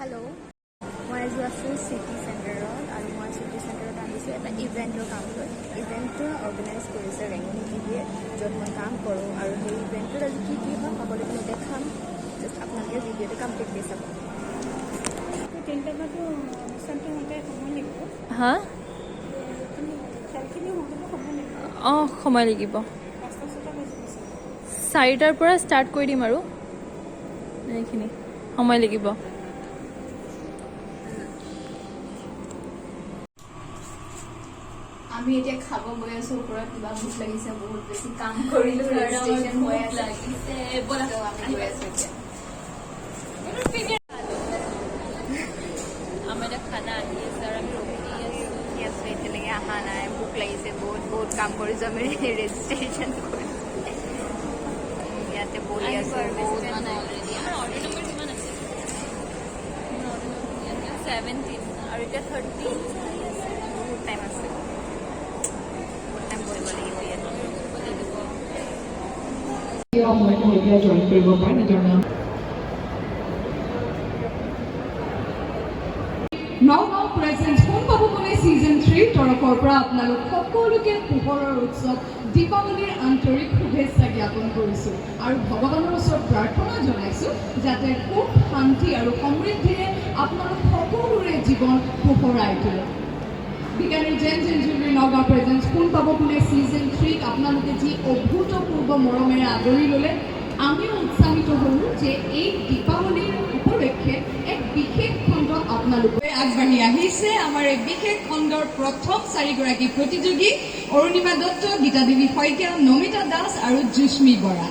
Hello', মই আজি আছোঁ চিটি চেণ্টাৰত আৰু মই চিটি চেণ্টাৰত আহিছোঁ এটা ইভেণ্টৰ কাম লৈ। ইভেণ্টটো অৰ্গেনাইজ কৰিছে ৰেঙনি টিভিয়ে, য'ত মই কাম কৰোঁ। আৰু সেই ইভেণ্টটোত আজি কি কি হয় সকলোখিনি দেখাম। জাষ্ট আপোনালোকে ভিডিঅ'টো কমপ্লিটলি চাব। হা অঁ সময় লাগিব। 4টাৰ পৰা ষ্টাৰ্ট কৰি দিম আৰু এইখিনি সময় লাগিব। আমি এতিয়া খাব গৈ আছো ওপৰত, কিবা ভোক লাগিছে, বহুত বেছি কাম কৰিলো, ৰেজিষ্ট্ৰেচন হৈ আছে, আমি গৈ আছো এতিয়া। আমাৰ এতিয়া খানা আহি আছে আৰু আমি ৰখি আছো এতিয়ালৈকে অহা নাই। ভোক লাগিছে, বহুত কাম কৰিছো আমি, ৰেজিষ্ট্ৰেচন কৰিছো। ইয়াতে বহি আছো, বহুত মানুহ অলৰেডি। আমাৰ অৰ্ডাৰ নম্বৰ কিমান আছে? 17 আৰু এতিয়া 30 বহুত টাইম আছে। জইন কৰিব পাৰে নিজৰ নাম নগাঁও প্ৰেজেন্ট কোন পাব কোনে ছিজন 3 তৰফৰ পৰা আপোনালোক সকলোকে পোহৰৰ উৎসৱ দীপাৱলীৰ আন্তৰিক শুভেচ্ছা জ্ঞাপন কৰিছোঁ আৰু ভগৱানৰ ওচৰত প্ৰাৰ্থনা জনাইছোঁ যাতে সুখ শান্তি আৰু সমৃদ্ধিৰে আপোনালোক সকলোৰে জীৱন পোহৰাই তোলে। বিজ্ঞানীৰ জেন জুৱেলাৰী নগাঁও প্ৰেজেন্ট কোন পাব কোনে ছিজন 3 আপোনালোকে যি অভূতপূৰ্ব মৰমেৰে আদৰি ল'লে, আমিও উৎসাহিত হ'লোঁ যে এই দীপাৱলীৰ উপলক্ষে এক বিশেষ খণ্ড আপোনালোকে আগবাঢ়ি আহিছে। আমাৰ এই বিশেষ খণ্ডৰ প্ৰথম 4গৰাকী প্ৰতিযোগী অৰুণিমা দত্ত, গীতা দেৱী শইকীয়া, নমিতা দাস আৰু জুস্মি বৰা।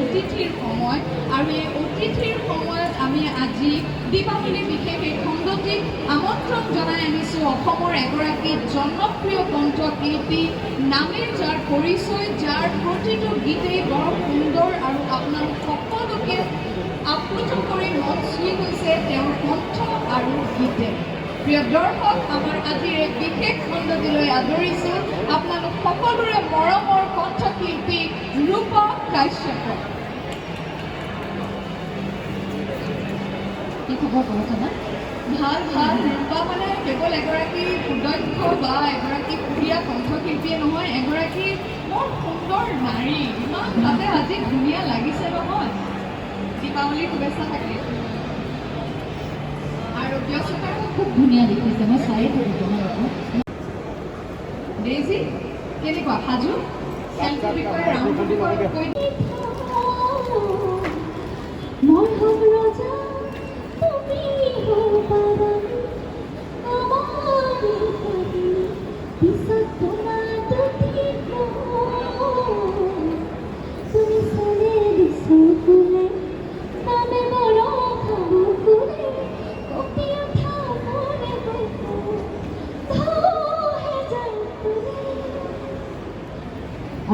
অতিথিৰ সময় আৰু এই অতিথিৰ সময়ত আমি আজি দীপাৱলী বিশেষ এই খণ্ডটিক আমন্ত্ৰণ জনাই আনিছোঁ অসমৰ এগৰাকী জনপ্ৰিয় কণ্ঠশিল্পী, নামেৰ যাৰ পৰিচয়, যাৰ প্ৰতিটো গীতেই বৰ সুন্দৰ আৰু আপোনালোক সকলোকে আপ্লুত কৰি মন চুই গৈছে তেওঁৰ কণ্ঠ আৰু গীতে। প্ৰিয় দৰ্শক, আমাৰ আজিৰ এই বিশেষ খণ্ডটিলৈ আদৰিছোঁ আপোনালোক সকলোৰে মৰমৰ কণ্ঠশিল্পী ৰূপক কাশ্যপক। কি খবৰ কওকচোন? ভাল ভাল। ৰূপা মানে কেৱল এগৰাকী সুদক্ষ বা এগৰাকী সুৰীয়া কণ্ঠশিল্পীয়ে নহয়, এগৰাকী বৰ সুন্দৰ নাৰী। ইমান তাতে আজি ধুনীয়া লাগিছে নহয়। দীপাৱলীৰ শুভেচ্ছা থাকিল আৰু ব্যস্ততাও খুব ধুনীয়া দেখিছে, মই চায়ে থাকোঁ তোমালোকক। ডেইজি কেনেকুৱা সাজু? খেলটোৰ বিষয়ে ৰাউণ্ডটোৰ বিষয়ে কৈ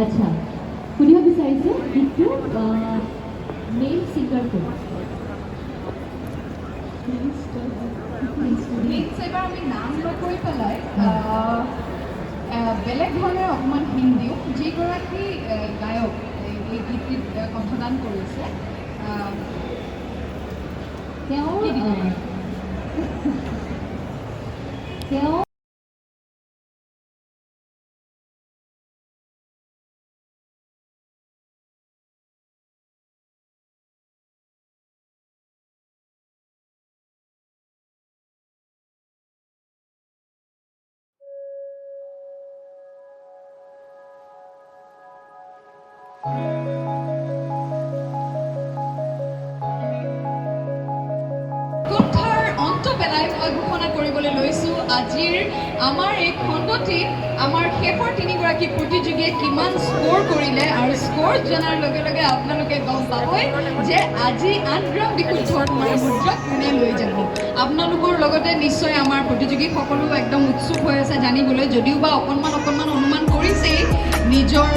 আচ্ছা সুধিব বিচাৰিছোঁ গীতটো মেইল ছিংগাৰটো এইবাৰ আমি নাম নকৈ পেলাই বেলেগ ধৰণে অকণমান হিন্দ দিওঁ। যিগৰাকী গায়ক এই গীতটিত কণ্ঠদান কৰিছে তেওঁ পেলাই মই ঘোষণা কৰিবলৈ লৈছোঁ আজিৰ আমাৰ এই খণ্ডটিত আমাৰ শেষৰ 3গৰাকী প্ৰতিযোগীয়ে কিমান স্ক'ৰ কৰিলে আৰু স্ক'ৰ জনাৰ লগে লগে আপোনালোকে গম পাবই যে আজি 8 গ্ৰাম বিশুদ্ধ মুদ্ৰা কোনে লৈ যাব। আপোনালোকৰ লগতে নিশ্চয় আমাৰ প্ৰতিযোগীসকলো একদম উৎসুক হৈ আছে জানিবলৈ, যদিও বা অকণমান অনুমান কৰিছেই নিজৰ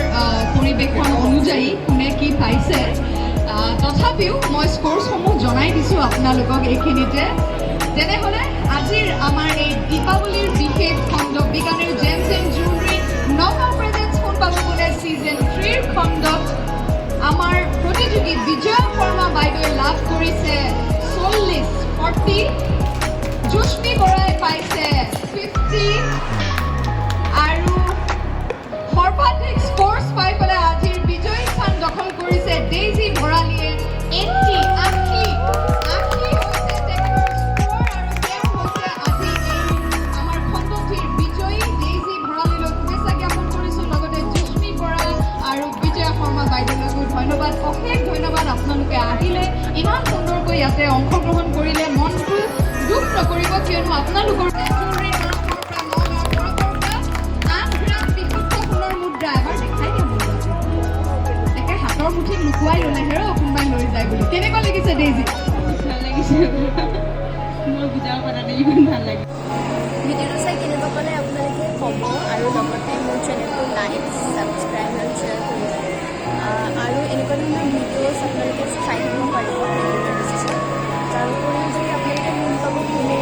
পৰিৱেশন অনুযায়ী কোনে কি পাইছে। তথাপিও মই স্ক'ৰসমূহ জনাই দিছোঁ আপোনালোকক এইখিনিতে। তেনেহ'লে আজিৰ আমাৰ এই দীপাৱলীৰ বিশেষ খণ্ড Bikaner gems and jewellery Nagaon presents সোণ পাব বোলে ছিজন 3ৰ খণ্ডত আমাৰ প্ৰতিযোগী বিজয়া শৰ্মা বাইদেৱে লাভ কৰিছে 40 জুস্মি বৰাই পাইছে 50 আৰু সৰ্বাধিক স্ক'ৰ্ছ পাই পেলাই আজিৰ বিজয়ী স্থান দখল কৰিছে ডেইজি ভৰালীয়ে 80 হৈছে তেখেতৰ স্ক'ৰ আৰু তেওঁ হৈছে আজি এই আমাৰ খণ্ডটিৰ বিজয়ী ডেইজি ভৰালীলৈ শুভেচ্ছা জ্ঞাপন কৰিছোঁ লগতে জুস্মি বৰা আৰু বিজয়া শৰ্মা বাইদেউলৈকো ধন্যবাদ অশেষ ধন্যবাদ আপোনালোকে আহিলে ইমান সুন্দৰকৈ ইয়াতে অংশগ্ৰহণ কৰিলে মনটো দুখ নকৰিব কিয়নো আপোনালোকৰ জৰুৰী নামঘৰৰ পৰা নগাঁৱৰ পৰা 8 গ্ৰাম বিশুদ্ধ সোণৰ মুদ্ৰা এবাৰ দেখাই দিব একে হাতৰ মুঠিত লুকুৱাই ল'লে হেৰ কোনোবাই লৈ যায় বুলি কেনেকুৱা লাগিছে ডেইজি ভাল লাগিছে মোৰ বুজাৰ কথাতে ইমান ভাল লাগে ভিডিঅ'টো চাই কেনেকুৱা পালে আপোনালোকে ক'ব আৰু লগতে মোৰ চেনেলটো লাইক ছাবস্ক্ৰাইব আৰু শ্বেয়াৰ কৰিব আৰু এনেকুৱা ধৰণৰ ভিডিঅ'ছ আপোনালোকে চাই থাকিব পাৰিব ৰেগুলাৰ বেচিছত তাৰোপৰি যদি আপোনালোকে সোণ পাব কোনে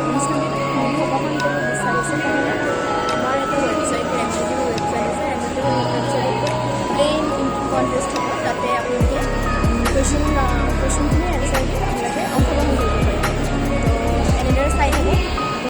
অনুষ্ঠানটোত অংশগ্ৰহণ কৰিব বিচাৰিছে তেতিয়াহ'লে আমাৰ এটা ৱেবছাইট ৰেমডিটিভ ৱেবছাইট আছে ৰেমডিটিভ ৱেবছাইটত প্লেইন কণ্টেষ্ট হ'ব তাতে আপোনালোকে কুৱেশ্যনখিনি এনচাৰ দি